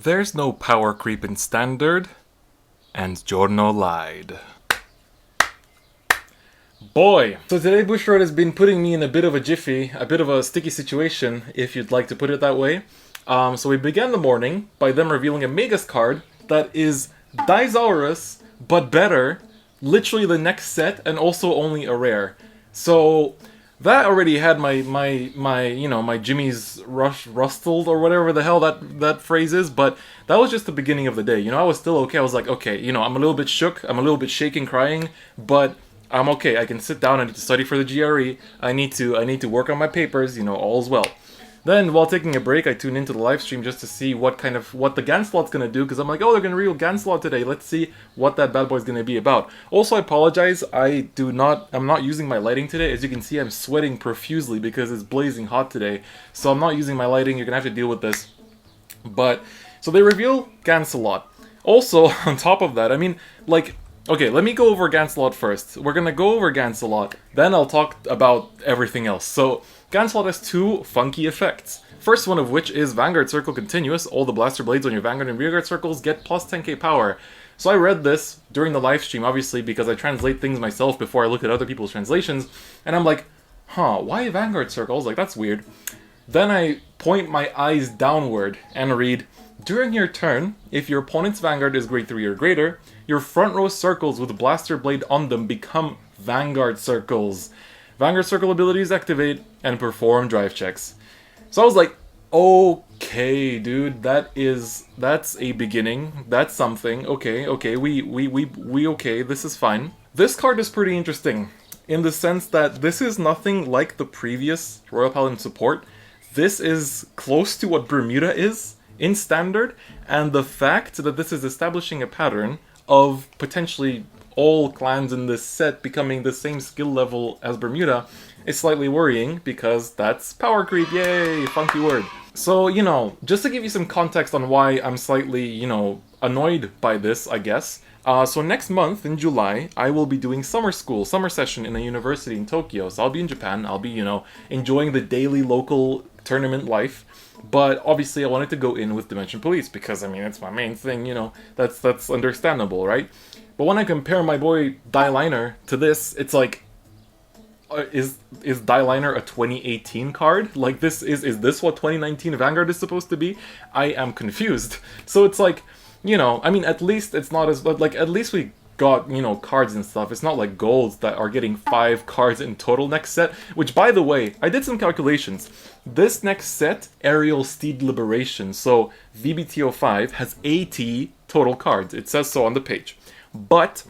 There's no power creep in Standard, and Giorno lied. Boy! So today Bushiroad has been putting me in a bit of a jiffy, a bit of a sticky situation, if you'd like to put it that way. So we began the morning by them revealing a Magus card that is Dizaurus, but better, literally the next set, and also only a rare. So that already had my Jimmy's rustled or whatever the hell that phrase is, but that was just the beginning of the day. I was still okay. I was like, okay, I'm a little bit shook, I'm a little bit shaking, crying, but I'm okay. I can sit down. I need to study for the GRE. I need to work on my papers. All's well. Then, while taking a break, I tuned into the live stream just to see what the Gancelot's gonna do, because I'm like, oh, they're gonna reveal Gancelot today. Let's see what that bad boy's gonna be about. Also, I apologize. I'm not using my lighting today. As you can see, I'm sweating profusely because it's blazing hot today. So I'm not using my lighting. You're gonna have to deal with this. But so they reveal Gancelot. Also, on top of that, okay, let me go over Gancelot first. We're gonna go over Gancelot, then I'll talk about everything else. So, Gancelot has two funky effects. First one of which is Vanguard Circle Continuous. All the blaster blades on your Vanguard and Rearguard circles get plus 10k power. So I read this during the live stream, obviously, because I translate things myself before I look at other people's translations, and I'm like, why Vanguard Circles? Like, that's weird. Then I point my eyes downward and read, during your turn, if your opponent's Vanguard is grade 3 or greater, your front row circles with Blaster Blade on them become Vanguard Circles. Vanguard Circle abilities activate and perform drive checks. So I was like, okay, dude, that's a beginning. That's something. Okay, we okay, this is fine. This card is pretty interesting in the sense that this is nothing like the previous Royal Paladin support. This is close to what Bermuda is in Standard, and the fact that this is establishing a pattern of potentially all clans in this set becoming the same skill level as Bermuda is slightly worrying, because that's power creep, yay, funky word. So, just to give you some context on why I'm slightly, annoyed by this, I guess. So next month, in July, I will be doing summer session in a university in Tokyo. So I'll be in Japan, I'll be, enjoying the daily local tournament life. But obviously I wanted to go in with Dimension Police because, it's my main thing, that's understandable, right? But when I compare my boy Dieliner to this, it's like, is Dieliner a 2018 card? Like, is this what 2019 Vanguard is supposed to be? I am confused. So it's like, at least it's not as, like, at least we got, cards and stuff. It's not like golds that are getting 5 cards in total next set, which, by the way, I did some calculations. This next set, Aerial Steed Liberation, so VBTO5, has 80 total cards. It says so on the page. But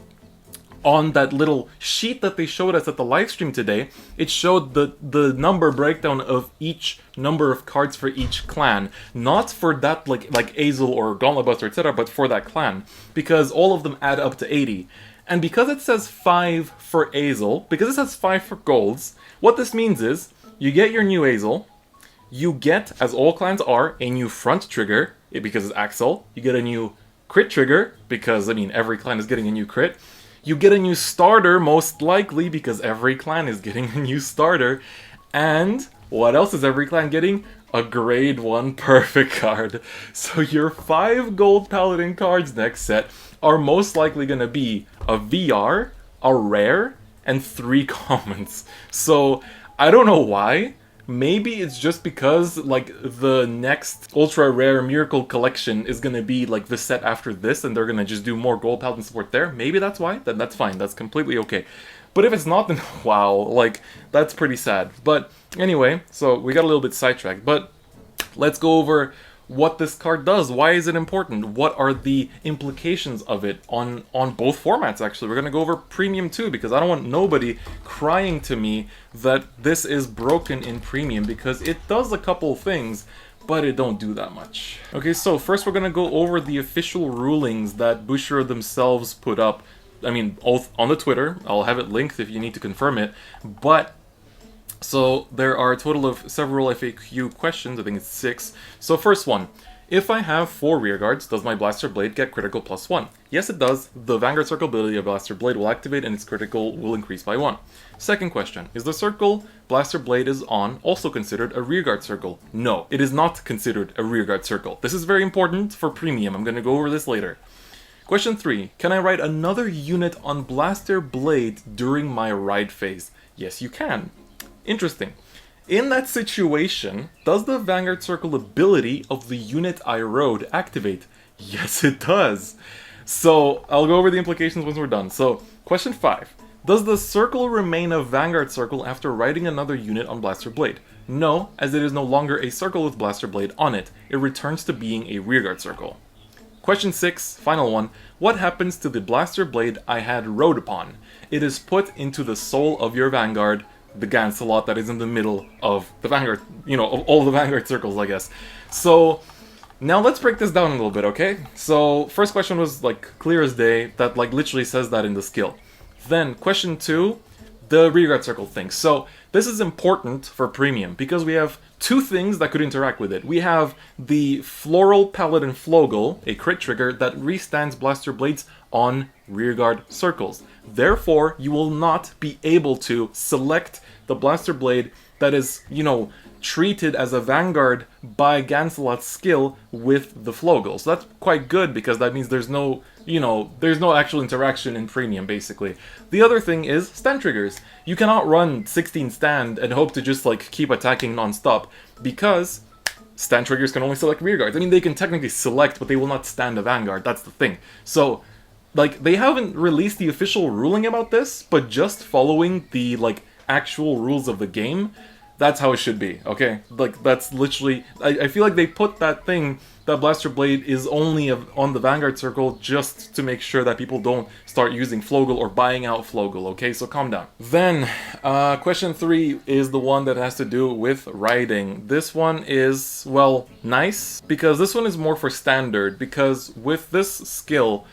on that little sheet that they showed us at the live stream today, it showed the number breakdown of each number of cards for each clan. Not for that, like Azel or Gauntlet Buster, etc., but for that clan. Because all of them add up to 80. And because it says 5 for Azel, because it says 5 for golds, what this means is, you get your new Azel, you get, as all clans are, a new front trigger, because it's Axel, you get a new crit trigger, because, every clan is getting a new crit. You get a new starter, most likely, because every clan is getting a new starter. And what else is every clan getting? A grade 1 perfect card. So your 5 gold paladin cards next set are most likely going to be a VR, a rare, and 3 commons. So I don't know why. Maybe it's just because, the next ultra rare miracle collection is gonna be, the set after this, and they're gonna just do more gold paladin support there. Maybe that's why. Then that's fine. That's completely okay. But if it's not, then wow, that's pretty sad. But anyway, so we got a little bit sidetracked. But let's go over what this card does. Why is it important? What are the implications of it on both formats, actually? We're going to go over Premium too, because I don't want nobody crying to me that this is broken in Premium, because it does a couple things, but it don't do that much. Okay, so first we're going to go over the official rulings that Bushiroad themselves put up. On the Twitter. I'll have it linked if you need to confirm it. But so there are a total of several FAQ questions, I think it's 6. So first one, If I have 4 rearguards, does my Blaster Blade get critical +1? Yes, it does. The Vanguard Circle ability of Blaster Blade will activate and its critical will increase by 1. Second question, is the circle Blaster Blade is on also considered a rearguard circle? No, it is not considered a rearguard circle. This is very important for premium. I'm going to go over this later. Question 3, can I ride another unit on Blaster Blade during my ride phase? Yes, you can. Interesting. In that situation, does the Vanguard Circle ability of the unit I rode activate? Yes, it does. So, I'll go over the implications once we're done. So, question 5. Does the circle remain a Vanguard Circle after riding another unit on Blaster Blade? No, as it is no longer a circle with Blaster Blade on it. It returns to being a rearguard circle. Question 6, final one. What happens to the Blaster Blade I had rode upon? It is put into the soul of your Vanguard, the Gancelot that is in the middle of the Vanguard, of all the Vanguard circles, I guess. So, now let's break this down a little bit, okay? So, first question was, clear as day, that, literally says that in the skill. Then, question 2, the rearguard circle thing. So, this is important for premium, because we have 2 things that could interact with it. We have the Floral Paladin Flogel, a crit trigger that restands Blaster Blades on rearguard circles. Therefore, you will not be able to select the Blaster Blade that is, treated as a Vanguard by Gancelot's skill with the Flogel. So that's quite good, because that means there's no, there's no actual interaction in premium, basically. The other thing is stand triggers. You cannot run 16 stand and hope to just, keep attacking non-stop, because stand triggers can only select rearguards. I mean, they can technically select, but they will not stand a Vanguard. That's the thing. So, they haven't released the official ruling about this, but just following the, actual rules of the game, that's how it should be, okay? That's literally... I feel like they put that thing, that Blaster Blade is only on the Vanguard Circle just to make sure that people don't start using Flogel or buying out Flogel, okay? So calm down. Then, question 3 is the one that has to do with riding. This one is, well, nice, because this one is more for standard, because with this skill...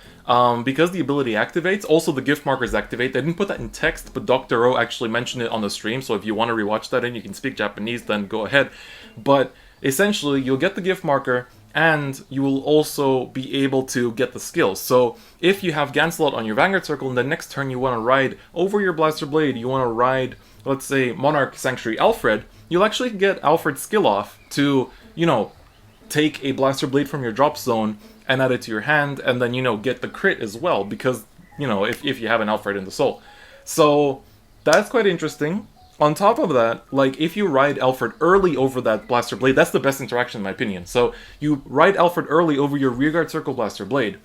because the ability activates, also the gift markers activate. They didn't put that in text, but Dr. O actually mentioned it on the stream, so if you want to rewatch that and you can speak Japanese, then go ahead. But essentially, you'll get the gift marker, and you will also be able to get the skills. So if you have Gancelot on your Vanguard Circle, and the next turn you want to ride over your Blaster Blade, you want to ride, let's say, Monarch Sanctuary Alfred, you'll actually get Alfred's skill off to, take a Blaster Blade from your drop zone and add it to your hand, and then, get the crit as well, because, if you have an Alfred in the soul. So, that's quite interesting. On top of that, if you ride Alfred early over that Blaster Blade, that's the best interaction in my opinion. So, you ride Alfred early over your rearguard circle Blaster Blade.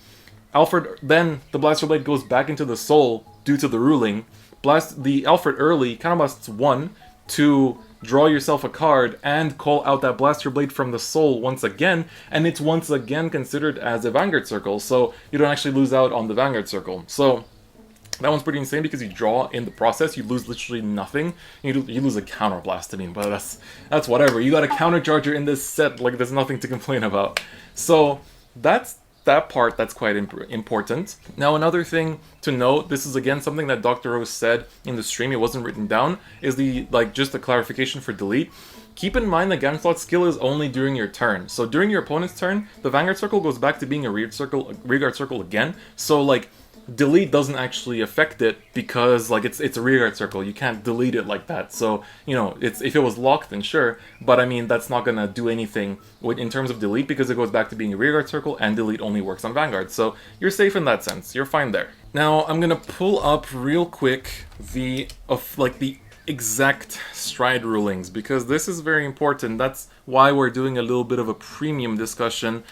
Alfred, then the Blaster Blade goes back into the soul due to the ruling. The Alfred early counterbusts 1 to draw yourself a card and call out that Blaster Blade from the soul once again, and it's once again considered as a Vanguard Circle, so you don't actually lose out on the Vanguard Circle. So that one's pretty insane, because you draw in the process, you lose literally nothing. You lose a counter blast, but that's whatever. You got a counter charger in this set, there's nothing to complain about. So that's that part that's quite important. Now, another thing to note, this is again something that Dr. O said in the stream, it wasn't written down, is just a clarification for delete. Keep in mind that Gancelot's skill is only during your turn. So during your opponent's turn, the Vanguard Circle goes back to being a rearguard circle again. So delete doesn't actually affect it, because it's a rearguard circle. You can't delete it like that. So if it was locked, then sure, but I mean that's not gonna do anything in terms of delete, because it goes back to being a rearguard circle, and delete only works on Vanguard. So you're safe in that sense. You're fine there. Now I'm gonna pull up real quick the exact stride rulings, because this is very important. That's why we're doing a little bit of a premium discussion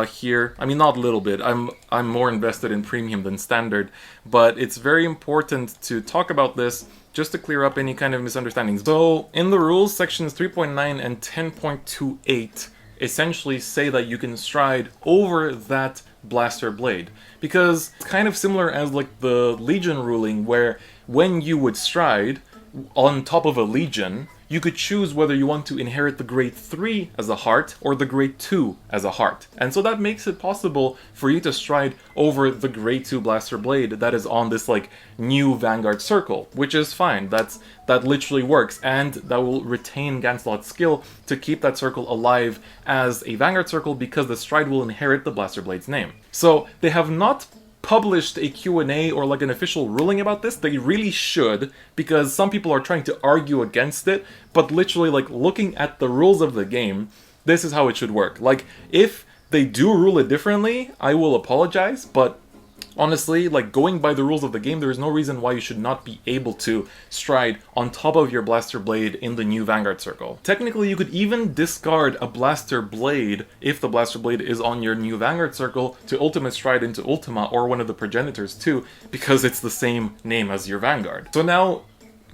here. I mean, not a little bit. I'm more invested in premium than standard, but it's very important to talk about this just to clear up any kind of misunderstandings. So, in the rules, sections 3.9 and 10.28 essentially say that you can stride over that Blaster Blade, because it's kind of similar as the Legion ruling, where when you would stride on top of a Legion, you could choose whether you want to inherit the grade 3 as a heart or the grade 2 as a heart. And so that makes it possible for you to stride over the grade 2 Blaster Blade that is on this like new Vanguard circle, which is fine. That literally works, and that will retain Gancelot's skill to keep that circle alive as a Vanguard circle because the stride will inherit the Blaster Blade's name. So they have not published a Q&A or like an official ruling about this. They really should, because some people are trying to argue against it, but literally like looking at the rules of the game, this is how it should work. Like if they do rule it differently, I will apologize, but honestly, like going by the rules of the game, there is no reason why you should not be able to stride on top of your Blaster Blade in the new Vanguard circle. Technically, you could even discard a Blaster Blade if the Blaster Blade is on your new Vanguard circle to Ultimate Stride into Ultima or one of the progenitors too, because it's the same name as your Vanguard. So now,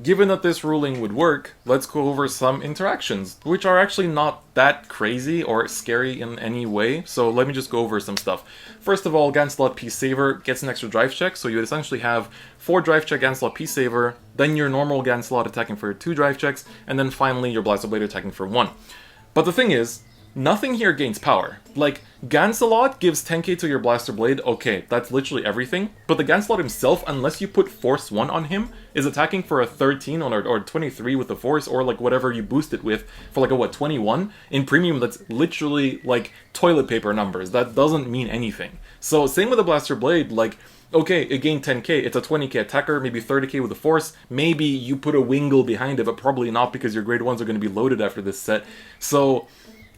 given that this ruling would work, let's go over some interactions, which are actually not that crazy or scary in any way, so let me just go over some stuff. First of all, Gancelot Peace Saver gets an extra drive check, so you would essentially have 4 drive check Gancelot Peace Saver, then your normal Gancelot attacking for 2 drive checks, and then finally your Blaster Blade attacking for 1. But the thing is, nothing here gains power. Like, Gancelot gives 10k to your Blaster Blade, okay, that's literally everything, but the Gancelot himself, unless you put Force 1 on him, is attacking for a 13 or 23 with the Force, or like whatever you boost it with, for like a what, 21? In Premium, that's literally like toilet paper numbers. That doesn't mean anything. So same with the Blaster Blade, like, okay, it gained 10k, it's a 20k attacker, maybe 30k with a Force, maybe you put a Wingle behind it, but probably not because your grade 1s are going to be loaded after this set. So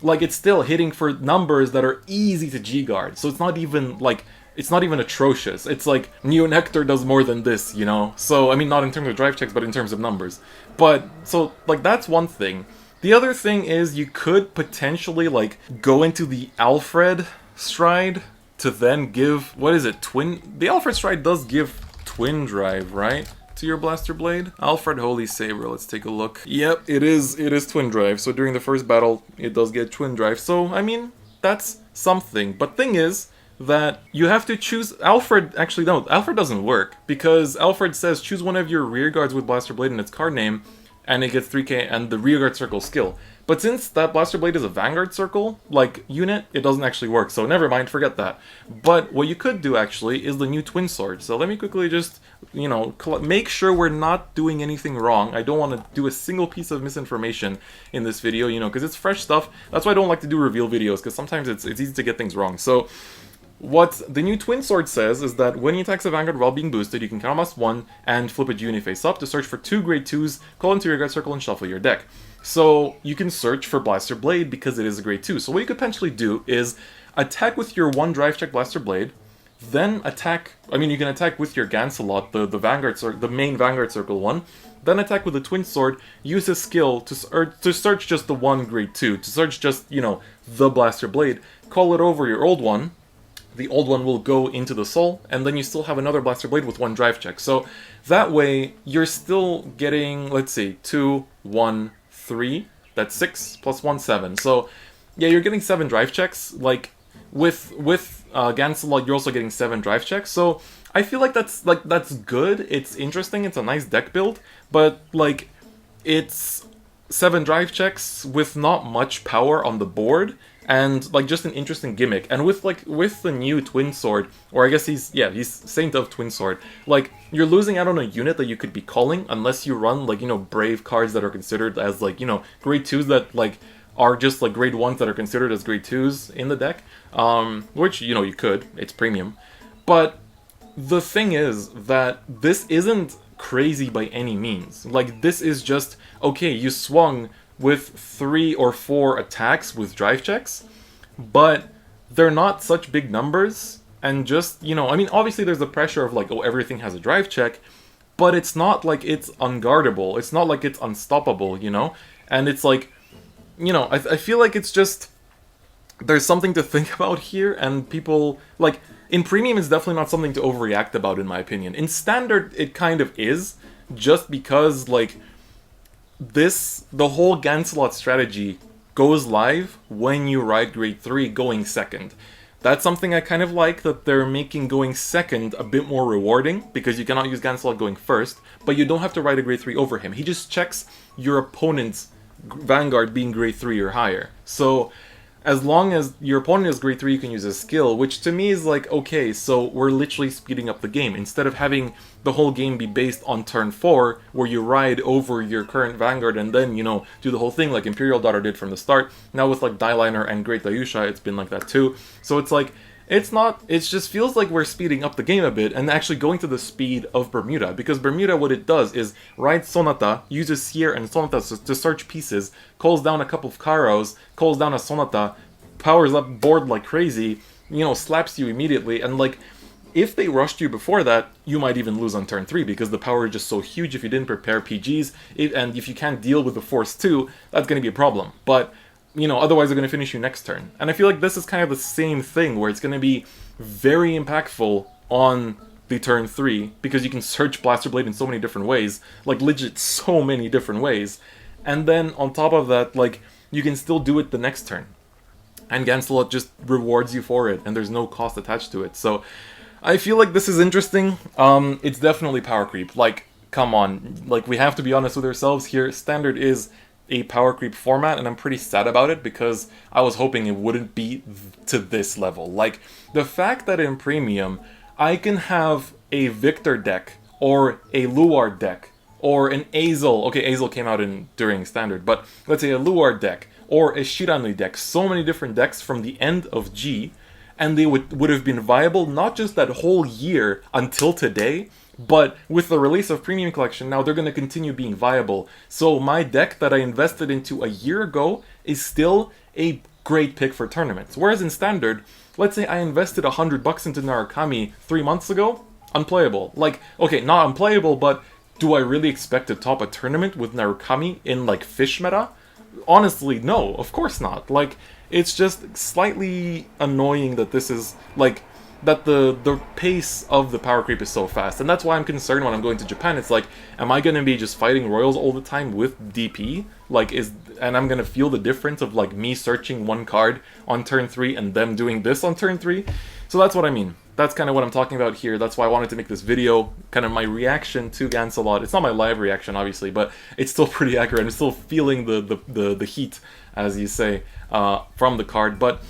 like, it's still hitting for numbers that are easy to G-guard, so it's not even, like, it's not even atrocious. It's like, Neo Nectar does more than this, you know? So, I mean, not in terms of drive checks, but in terms of numbers. But, so, like, that's one thing. The other thing is, you could potentially, like, go into the Alfred Stride to then give, what is it, the Alfred Stride does give Twin Drive, right? To your Blaster Blade. Alfred Holy Saber, let's take a look. Yep, it is Twin Drive, so during the first battle, it does get Twin Drive, so, I mean, that's something. But thing is, that you have to choose, Alfred, actually no, Alfred doesn't work, because Alfred says choose one of your rear guards with Blaster Blade in its card name, and it gets 3k and the rear guard circle skill. But since that Blaster Blade is a Vanguard circle, like, unit, it doesn't actually work, so never mind, forget that. But what you could do, actually, is the new Twin Sword. So let me quickly just, you know, make sure we're not doing anything wrong. I don't want to do a single piece of misinformation in this video, you know, because it's fresh stuff. That's why I don't like to do reveal videos, because sometimes it's easy to get things wrong. So what the new Twin Sword says is that when he attacks a Vanguard while being boosted, you can counterblast 1 and flip it uni face up to search for 2 grade 2s, call into your guard circle, and shuffle your deck. So you can search for Blaster Blade because it is a grade 2. So what you could potentially do is attack with your 1 drive check Blaster Blade, then attack, I mean, you can attack with your Gancelot, the Vanguard the main Vanguard circle one, then attack with the Twin Sword, use a skill to search just the 1 grade 2, to search just, you know, the Blaster Blade, call it over your old one. The old one will go into the soul, and then you still have another Blaster Blade with 1 drive check. So that way, you're still getting, let's see, 2, 1, 3, that's 6, plus 1, 7. So, yeah, you're getting 7 drive checks. Like, with Gancelot, you're also getting 7 drive checks. So, I feel like that's good, it's interesting, it's a nice deck build, but, like, it's 7 drive checks with not much power on the board, and, like, just an interesting gimmick. And with the new Twin Sword, or I guess he's Saint of Twin Sword, like, you're losing out on a unit that you could be calling, unless you run, like, you know, Brave cards that are considered as, like, you know, grade 2s that, like, are just, like, grade 1s that are considered as grade 2s in the deck, which, you know, you could, it's premium. But the thing is that this isn't crazy by any means. Like, this is just, okay, you swung with 3 or 4 attacks with drive checks, but they're not such big numbers, and just, you know, I mean, obviously there's the pressure of, like, oh, everything has a drive check, but it's not like it's unguardable, it's not like it's unstoppable, you know? And it's like, you know, I feel like it's just, there's something to think about here, and people, like, in Premium it's definitely not something to overreact about, in my opinion. In Standard, it kind of is, just because, like, the whole Gancelot strategy goes live when you ride grade 3 going second. That's something I kind of like, that they're making going second a bit more rewarding, because you cannot use Gancelot going first, but you don't have to ride a grade 3 over him. He just checks your opponent's Vanguard being grade 3 or higher. So as long as your opponent is grade 3, you can use a skill, which to me is like, okay, so we're literally speeding up the game. Instead of having the whole game be based on turn 4, where you ride over your current Vanguard and then, you know, do the whole thing like Imperial Daughter did from the start. Now with like Dyliner and Great Dayusha, it's been like that too. So it's like, it's not, it just feels like we're speeding up the game a bit and actually going to the speed of Bermuda. Because Bermuda, what it does is ride Sonata, uses Sierra and Sonata to search pieces, calls down a couple of Karos, calls down a Sonata, powers up board like crazy, you know, slaps you immediately, and like, if they rushed you before that, you might even lose on turn 3, because the power is just so huge if you didn't prepare PGs, and if you can't deal with the Force 2, that's going to be a problem. But, you know, otherwise they're going to finish you next turn. And I feel like this is kind of the same thing, where it's going to be very impactful on the turn 3, because you can search Blaster Blade in so many different ways, like legit so many different ways, and then on top of that, like, you can still do it the next turn. And Gancelot just rewards you for it, and there's no cost attached to it. So I feel like this is interesting. It's definitely power creep. Like, come on. Like, we have to be honest with ourselves here. Standard is a power creep format, and I'm pretty sad about it, because I was hoping it wouldn't be to this level. Like, the fact that in Premium, I can have a Victor deck, or a Luard deck, or an Azel. Okay, Azel came out during Standard, but let's say a Luard deck, or a Shiranui deck. So many different decks from the end of G, and they would have been viable not just that whole year until today, but with the release of Premium Collection, now they're going to continue being viable. So my deck that I invested into a year ago is still a great pick for tournaments. Whereas in Standard, let's say I invested $100 into Narukami 3 months ago, unplayable. Like, okay, not unplayable, but do I really expect to top a tournament with Narukami in, like, fish meta? Honestly, no, of course not. Like, it's just slightly annoying that this is, like, that the pace of the power creep is so fast. And that's why I'm concerned when I'm going to Japan. It's like, am I going to be just fighting Royals all the time with DP? Like, and I'm going to feel the difference of, like, me searching one card on turn 3 and them doing this on turn 3? So that's what I mean. That's kind of what I'm talking about here. That's why I wanted to make this video, kind of my reaction to Gancelot. It's not my live reaction, obviously, but it's still pretty accurate. I'm still feeling the heat, as you say, from the card. But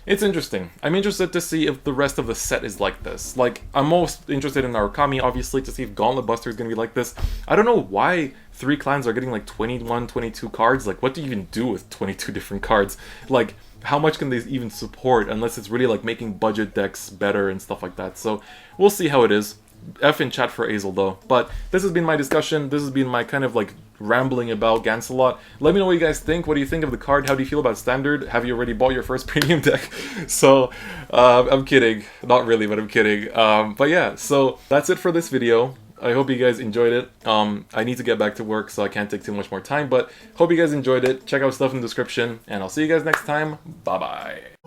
it's interesting. I'm interested to see if the rest of the set is like this. Like, I'm most interested in Narukami, obviously, to see if Gauntlet Buster is going to be like this. I don't know why 3 clans are getting like 21, 22 cards. Like, what do you even do with 22 different cards? Like, how much can they even support, unless it's really like making budget decks better and stuff like that. So we'll see how it is. F in chat for Azel though. But this has been my discussion. This has been my kind of like rambling about Gancelot. Let me know what you guys think. What do you think of the card? How do you feel about Standard? Have you already bought your first premium deck? So I'm kidding. Not really, but I'm kidding. But yeah, so that's it for this video. I hope you guys enjoyed it. I need to get back to work, so I can't take too much more time, but hope you guys enjoyed it. Check out stuff in the description, and I'll see you guys next time. Bye-bye.